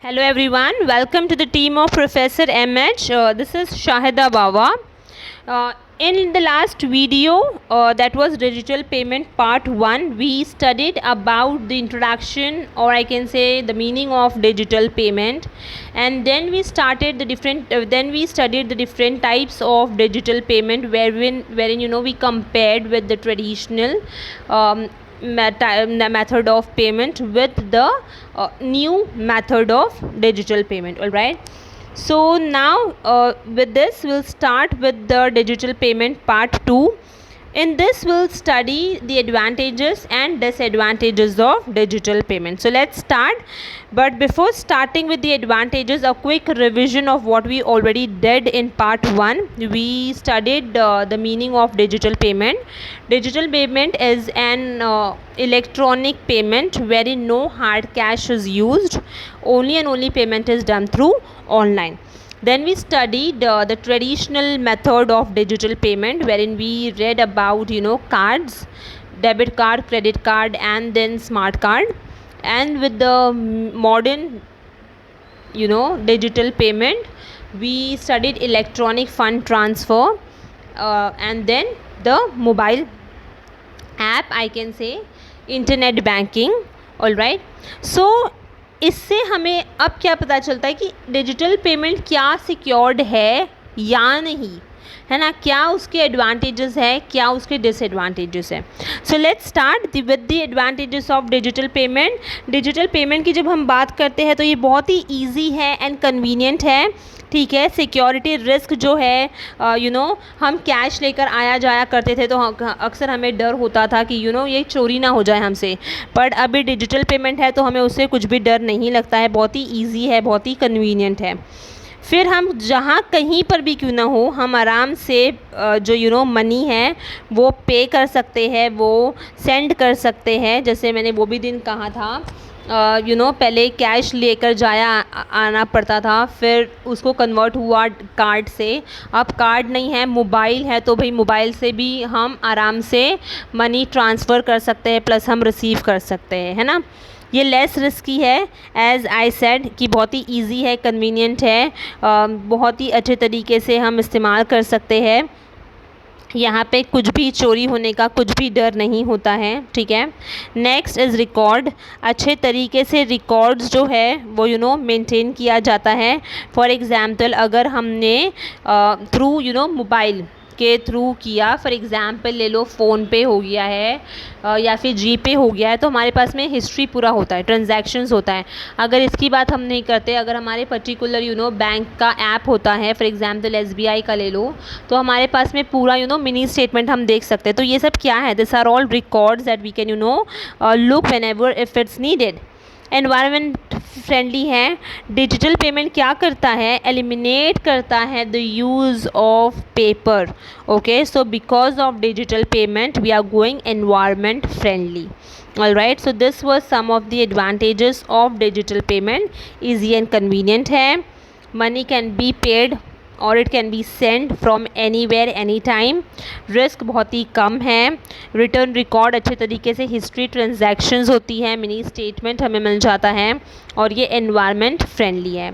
Hello everyone, welcome to the team of Professor MH. This is Shahida Bawa. In the last video, that was digital payment part 1, we studied about the introduction, or I can say the meaning of digital payment, and then we studied the different types of digital payment wherein we compared with the traditional method of payment with the new method of digital payment. All right, so now with this we'll start with the digital payment part 2. In this we'll study the advantages and disadvantages of digital payment. So let's start, but before starting with the advantages, a quick revision of what we already did in part 1. We studied the meaning of digital payment. Digital payment is an electronic payment wherein no hard cash is used, only and only payment is done through online. Then we studied the traditional method of digital payment wherein we read about cards, debit card, credit card, and then smart card. And with the modern digital payment, we studied electronic fund transfer, and then the mobile app, I can say internet banking. all right, so इससे हमें अब क्या पता चलता है कि digital payment क्या secured है या नहीं, है ना, क्या उसके एडवांटेजेस है, क्या उसके डिसएडवांटेजेस है. So let's start with the advantages of digital payment. Digital payment की जब हम बात करते हैं तो ये बहुत ही ईजी है एंड कन्वीनियंट है. ठीक है, सिक्योरिटी रिस्क जो है हम कैश लेकर आया जाया करते थे तो अक्सर हमें डर होता था कि ये चोरी ना हो जाए हमसे, पर अभी डिजिटल पेमेंट है तो हमें उससे कुछ भी डर नहीं लगता है. बहुत ही ईजी है, बहुत ही कन्वीनियंट है. फिर हम जहाँ कहीं पर भी क्यों ना हो, हम आराम से जो मनी है वो पे कर सकते हैं, वो सेंड कर सकते हैं. जैसे मैंने वो भी दिन कहा था, पहले कैश लेकर जाया आना पड़ता था, फिर उसको कन्वर्ट हुआ कार्ड से. अब कार्ड नहीं है, मोबाइल है, तो भाई मोबाइल से भी हम आराम से मनी ट्रांसफ़र कर सकते हैं, प्लस हम रिसीव कर सकते हैं, है ना. ये लेस रिस्की है, एज़ आई सेड कि बहुत ही इजी है, कन्वीनियंट है, बहुत ही अच्छे तरीके से हम इस्तेमाल कर सकते हैं. यहाँ पे कुछ भी चोरी होने का कुछ भी डर नहीं होता है. ठीक है. Next is record. अच्छे तरीके से रिकॉर्ड्स जो है वो मेंटेन किया जाता है. फॉर एग्ज़ाम्पल अगर हमने थ्रू मोबाइल के थ्रू किया, फॉर एग्ज़ाम्पल ले लो फ़ोन पे हो गया है या फिर जी पे हो गया है, तो हमारे पास में हिस्ट्री पूरा होता है, ट्रांजैक्शंस होता है. अगर इसकी बात हम नहीं करते, अगर हमारे पर्टिकुलर बैंक का ऐप होता है, फॉर एग्ज़ाम्पल SBI का ले लो, तो हमारे पास में पूरा मिनी स्टेटमेंट हम देख सकते हैं. तो ये सब क्या है, this are all records that we can look whenever if it's needed. Environment friendly है. डिजिटल पेमेंट क्या करता है, एलिमिनेट करता है the use of paper. Okay, so because of digital payment we are going environment friendly. all right, so this was some of the advantages of digital payment. easy and convenient है. money can be paid और it can be send from anywhere any time. Risk बहुत ही कम है. Return record अच्छे तरीके से history transactions होती है, mini statement हमें मिल जाता है, और ये एनवायरनमेंट फ्रेंडली है.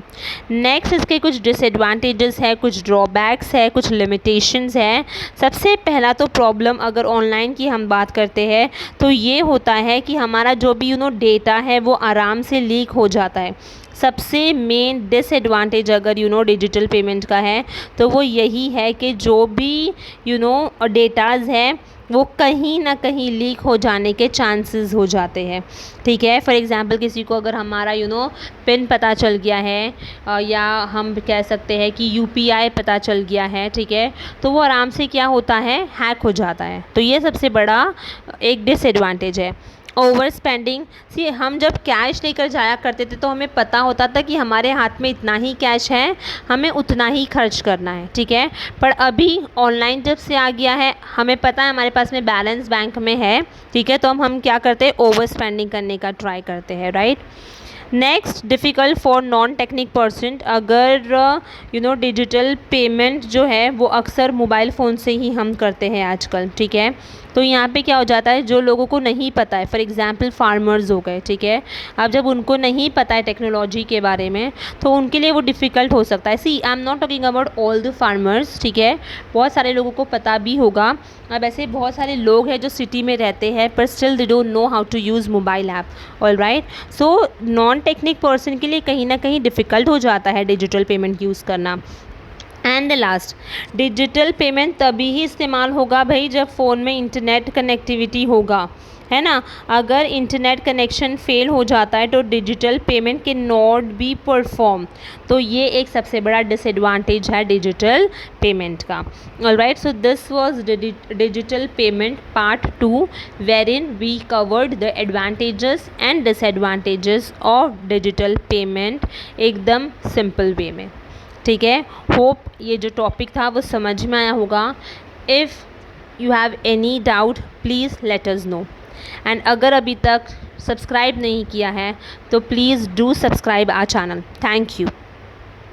नेक्स्ट इसके कुछ डिसएडवांटेजेस है, कुछ ड्रॉबैक्स है, कुछ लिमिटेशंस है. सबसे पहला तो प्रॉब्लम अगर ऑनलाइन की हम बात करते हैं तो ये होता है कि हमारा जो भी डेटा है वो आराम से लीक हो जाता है. सबसे मेन डिसएडवांटेज अगर डिजिटल पेमेंट का है तो वो यही है कि जो भी डेटाज़ हैं वो कहीं ना कहीं लीक हो जाने के चांसेस हो जाते हैं. ठीक है, फॉर एग्ज़ाम्पल किसी को अगर हमारा पिन पता चल गया है, या हम कह सकते हैं कि UPI पता चल गया है, ठीक है, तो वो आराम से क्या होता है, हैक हो जाता है. तो ये सबसे बड़ा एक डिसएडवांटेज है. Over spending. सी हम जब कैश लेकर जाया करते थे तो हमें पता होता था कि हमारे हाथ में इतना ही कैश है, हमें उतना ही खर्च करना है. ठीक है, पर अभी ऑनलाइन जब से आ गया है, हमें पता है हमारे पास में बैलेंस बैंक में है. ठीक है, तो हम क्या करते हैं, ओवर स्पेंडिंग करने का ट्राई करते हैं. Right. Next difficult for non technic person, अगर डिजिटल पेमेंट जो है वो अक्सर मोबाइल फ़ोन से ही हम करते हैं आजकल, ठीक है। तो यहाँ पे क्या हो जाता है, जो लोगों को नहीं पता है, फॉर एग्जांपल फार्मर्स हो गए, ठीक है। अब जब उनको नहीं पता है टेक्नोलॉजी के बारे में तो उनके लिए वो डिफ़िकल्ट हो सकता है। See I am not talking about all the farmers, ठीक है, बहुत सारे लोगों को पता भी होगा। अब ऐसे बहुत सारे लोग हैं जो सिटी में रहते हैं पर still they don't know how to use mobile app, alright. So non technic person के लिए कहीं ना कहीं डिफ़िकल्ट हो जाता है डिजिटल पेमेंट यूज़ करना। And the last, digital payment तभी ही इस्तेमाल होगा भाई जब फ़ोन में इंटरनेट कनेक्टिविटी होगा, है ना। अगर इंटरनेट कनेक्शन फेल हो जाता है तो डिजिटल पेमेंट के नॉट बी परफॉर्म। तो ये एक सबसे बड़ा डिसएडवांटेज है डिजिटल पेमेंट का। Alright, so this was digital payment part 2 wherein we covered the advantages and disadvantages of digital payment एकदम सिंपल वे में, ठीक है। होप ये जो टॉपिक था वो समझ में आया होगा। If you have any doubt please let us know. And अगर अभी तक सब्सक्राइब नहीं किया है तो please do subscribe our channel. Thank you.